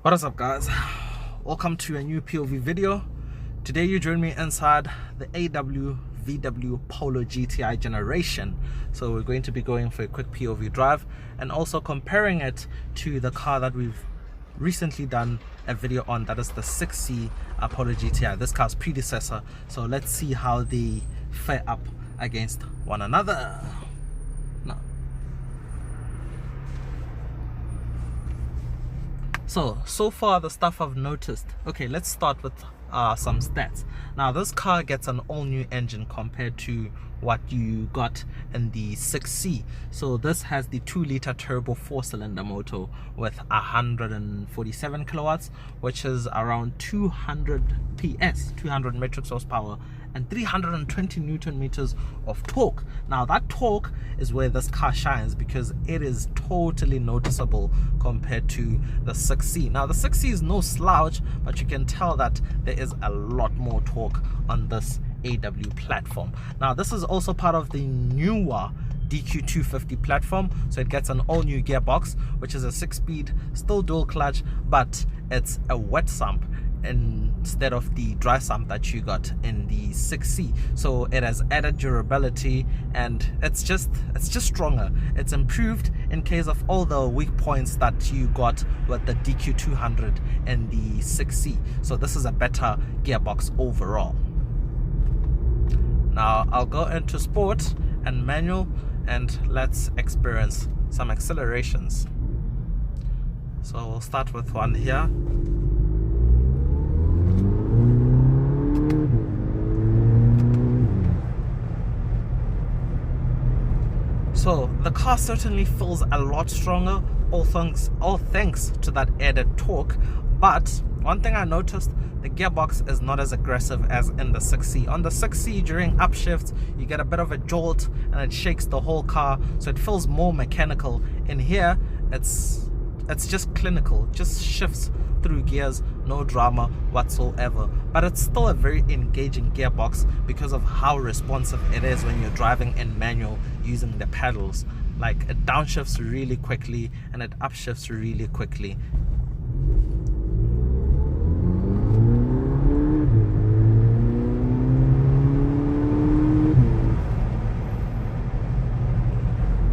What is up, guys? Welcome to a new POV video. Today you join me inside the AW VW Polo GTI generation. So we're going to be going for a quick POV drive and also comparing it to the car that we've recently done a video on, that is the 6C Polo GTI, this car's predecessor. So let's see how they fare up against one another. So far the stuff I've noticed. Okay, let's start with some stats. Now this car gets an all-new engine compared to what you got in the 6C. So this has the 2-liter turbo 4-cylinder motor with 147 kilowatts, which is around 200 PS, 200 metric horsepower, and 320 newton meters of torque. Now that torque is where this car shines because it is totally noticeable compared to the 6C. Now the 6C is no slouch, but you can tell that there is a lot more torque on this AW platform. Now this is also part of the newer DQ250 platform, so it gets an all-new gearbox, which is a 6-speed, still dual clutch, but it's a wet sump instead of the dry sump that you got in the 6C. So it has added durability and it's just stronger. It's improved in case of all the weak points that you got with the DQ200 and the 6C. So this is a better gearbox overall. Now I'll go into sport and manual and let's experience some accelerations. So we'll start with one here. So the car certainly feels a lot stronger, all thanks to that added torque. But one thing I noticed, the gearbox is not as aggressive as in the 6C. On the 6C, during upshifts, you get a bit of a jolt and it shakes the whole car, so it feels more mechanical. In here, it's just clinical, just shifts through gears, no drama whatsoever. But it's still a very engaging gearbox because of how responsive it is when you're driving in manual using the pedals. Like it downshifts really quickly and it upshifts really quickly.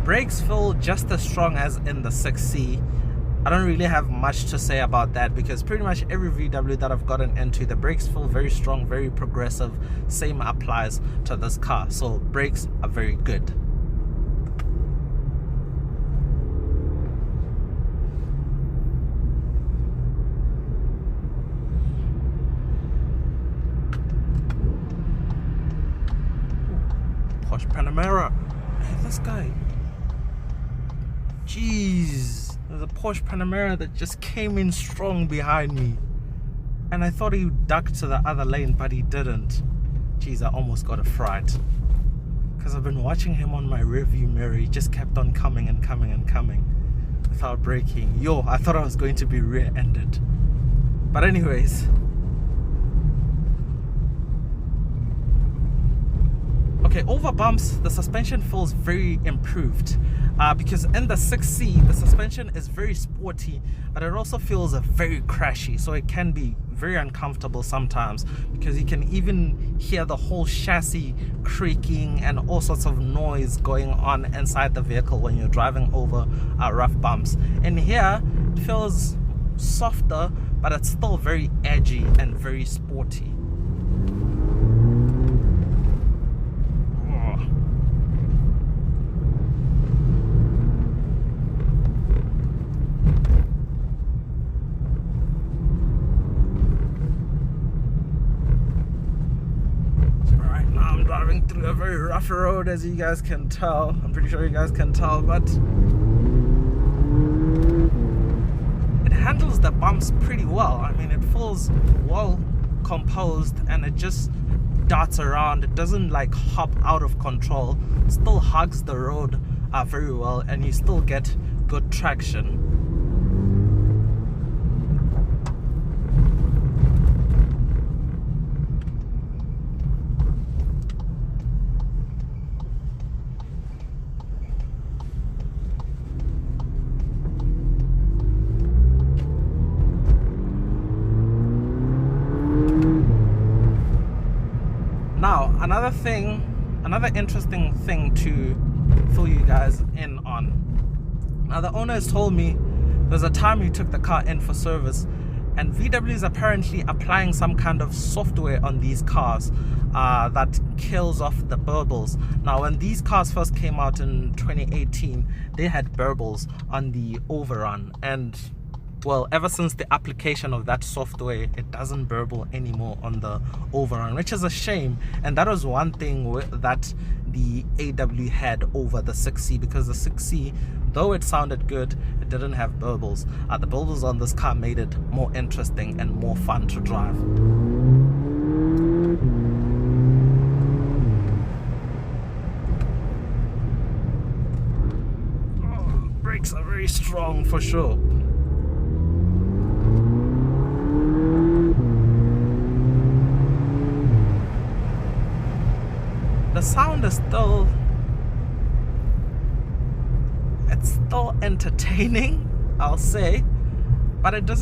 Brakes feel just as strong as in the 6C. I don't really have much to say about that because pretty much every VW that I've gotten into, the brakes feel very strong, very progressive. Same applies to this car. So brakes are very good. Porsche Panamera. Hey, this guy. Jeez. There's a Porsche Panamera that just came in strong behind me. And I thought he would duck to the other lane, but he didn't. Jeez, I almost got a fright. Because I've been watching him on my rearview mirror. He just kept on coming and coming and coming without braking. Yo, I thought I was going to be rear-ended. But anyways. Okay, over bumps, the suspension feels very improved. Because in the 6C, the suspension is very sporty, but it also feels very crashy, so it can be very uncomfortable sometimes because you can even hear the whole chassis creaking and all sorts of noise going on inside the vehicle when you're driving over rough bumps. In here, it feels softer, but it's still very edgy and very sporty. Driving through a very rough road, as you guys can tell. I'm pretty sure you guys can tell, but it handles the bumps pretty well. I mean, it feels well composed and it just darts around. It doesn't like hop out of control. It still hugs the road very well and you still get good traction. another interesting thing to fill you guys in on. Now, the owner has told me there's a time he took the car in for service, and VW is apparently applying some kind of software on these cars that kills off the burbles. Now, when these cars first came out in 2018, they had burbles on the overrun, and well, ever since the application of that software, it doesn't burble anymore on the overrun, which is a shame. And that was one thing that the AW had over the 6C, because the 6C, though it sounded good, it didn't have burbles. The burbles on this car made it more interesting and more fun to drive. Oh, brakes are very strong for sure. The sound is still entertaining, I'll say, but it's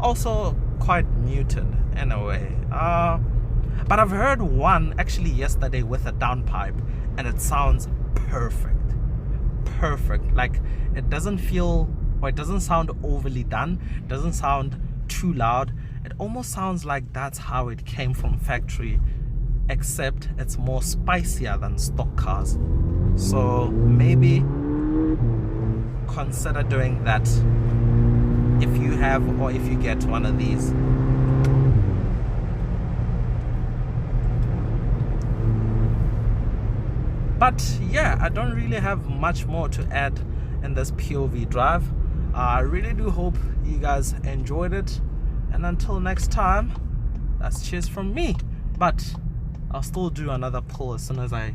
also quite muted in a way. But I've heard one actually yesterday with a downpipe, and it sounds perfect. Like, it doesn't sound overly done, it doesn't sound too loud. It almost sounds like that's how it came from factory, except it's more spicier than stock cars. So maybe consider doing that if you have, or if you get one of these. But yeah, I don't really have much more to add in this POV drive. I really do hope you guys enjoyed it, and until next time, that's cheers from me. But I'll still do another pull as soon as I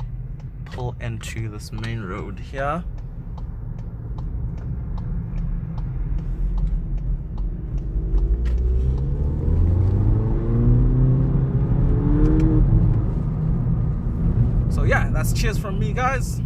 pull into this main road here. So yeah, that's cheers from me, guys.